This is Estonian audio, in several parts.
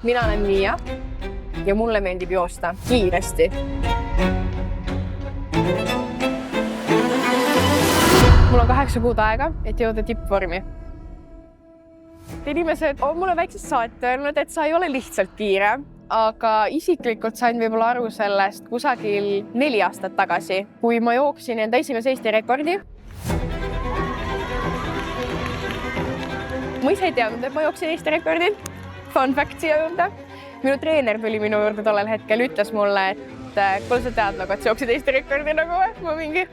Mina olen Miia ja mulle meeldib joosta kiiresti. Mul on 8 kuud aega, et jõuda tippvormi. Inimesed on mulle väiksest saati öelnud, et sa ei ole lihtsalt kiire, aga isiklikult sain võib-olla aru sellest kusagil 4 aastat tagasi, kui ma jooksin enda esimese Eesti rekordi. Ma ise ei teadnud, et ma jooksin Eesti rekordi. Fun fact siia juurde. Minu treener tuli minu juurde tollel hetkel, ütles mulle, et kuule sa tead, et sa jooksid Eesti rekordi ma mingi,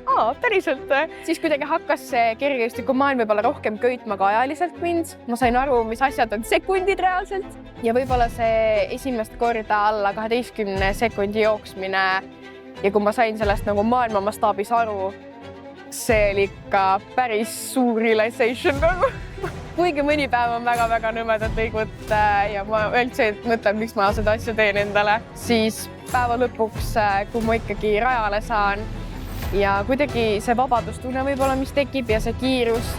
päriselt. Siis kuidagi hakkas see kergejõustiku maailm võib-olla rohkem köitma ka ajaliselt mind. Ma sain aru, mis asjad on sekundid reaalselt. Ja võib-olla see esimest korda alla 12 sekundi jooksmine ja kui ma sain sellest nagu maailma mastaabis aru, see oli ikka päris suur realization. Kuigi mõni päev on väga-väga nõmedad lõigud ja ma üldse mõtlen, miks ma seda asja teen endale, siis päeva lõpuks, kui ma ikkagi rajale saan ja kuidagi see vabadustunne võib-olla, mis tekib ja see kiirus.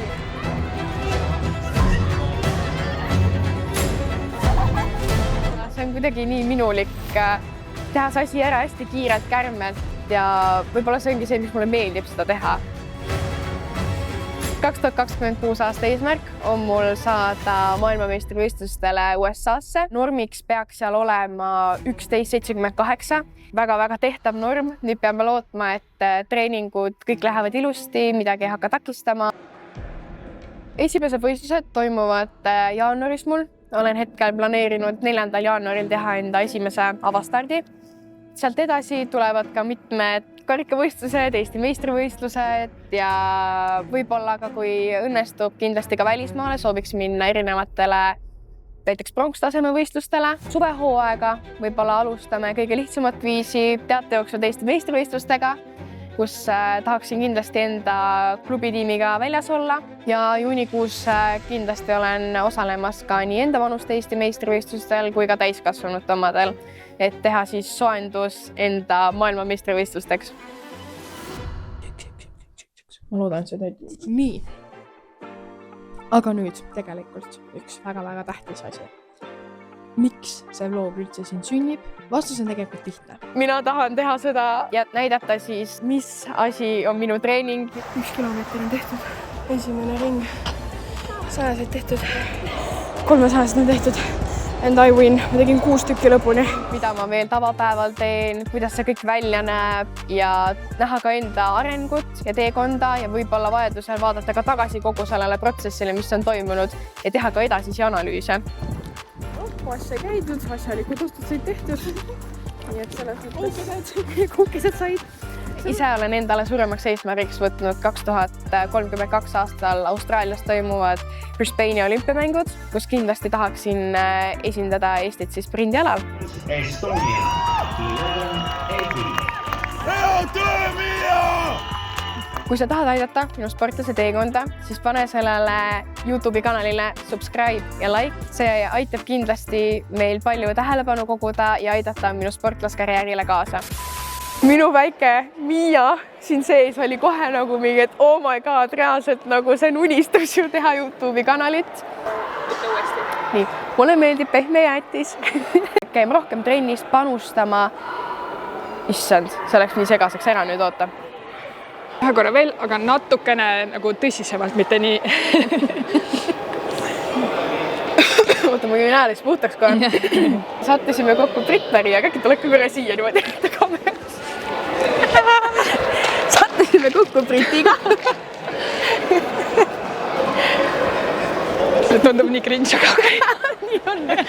See on kuidagi nii minulik teha see asi ära hästi kiirelt, kärmelt ja võib-olla see ongi see, mis mulle meeldib seda teha. 2026 aasta eesmärk on mul saada maailmameistrivõistlustele USA-sse. Normiks peaks seal olema 11.78. Väga-väga tehtav norm. Nüüd peame lootma, et treeningud kõik lähevad ilusti, midagi ei hakka takistama. Esimesed võistlused toimuvad jaanuaris mul. Olen hetkel planeerinud 4. jaanuaril teha enda esimese avastardi. Sealt edasi tulevad ka mitmed karikavõistlused, Eesti meistrivõistlused ja võib-olla ka kui õnnestub kindlasti ka välismaale, sooviks minna erinevatele näiteks pronkstaseme võistlustele. Suvehooaega võib-olla alustame kõige lihtsamat viisi teatejooksud Eesti meistrivõistlustega, kus tahaksin kindlasti enda klubitiimiga väljas olla ja juunikuus kindlasti olen osalemas ka nii enda vanuste Eesti meistrivõistlustel kui ka täiskasvanute omadel, et teha siis soendus enda maailmameistrivõistlusteks. Ma loodan seda. Nii. Aga nüüd tegelikult üks väga-väga tähtis asi. Miks see vlog üldse siin sünnib? Vastus on tegelikult lihtne. Mina tahan teha seda ja näidata siis, mis asi on minu treening. 1 kilomeeter on tehtud. Esimene ring. 100 tehtud. 300 on tehtud. And I win. Ma tegin 6 tükki lõpuni. Mida ma veel tavapäeval teen, kuidas see kõik välja näeb ja näha ka enda arengut ja teekonda ja võib-olla vajadusel vaadata ka tagasi kogu sellele protsessile, mis on toimunud ja teha ka edasisi analüüse. Asja käidud, asjalikud ostud said tehtud. Nii et selles mõttes kuukesed said. Ise olen endale suuremaks eesmärgiks võtnud 2032 aastal Austraalias toimuvad Brisbane'i olümpiamängud, kus kindlasti tahaksin esindada Eestit siis sprindialal. Kui sa tahad aidata minu sportlase teekonda, siis pane sellele YouTube'i kanalile subscribe ja like. See aitab kindlasti meil palju tähelepanu koguda ja aidata minu sportlaskarjäärile kaasa. Minu väike Miia siin sees oli kohe nagu mingi, et oh my god, reaalselt nagu see on unistus ju teha YouTube'i kanalit. Ütle uuesti. Nii, mulle meeldib pehme jäätis. Käime rohkem trennis panustama. Issand, see läks nii segaseks ära nüüd, oota. Ühe korra veel, aga natukene nagu tõsisemalt, mitte nii. Oota, ma jõin ääres puhtaks kohe. Sattusime kokku Brittari ja äkki tuleks korra siia niimoodi kameras. Sattusime kokku Britiga. See tundub nii cringe, aga nii on.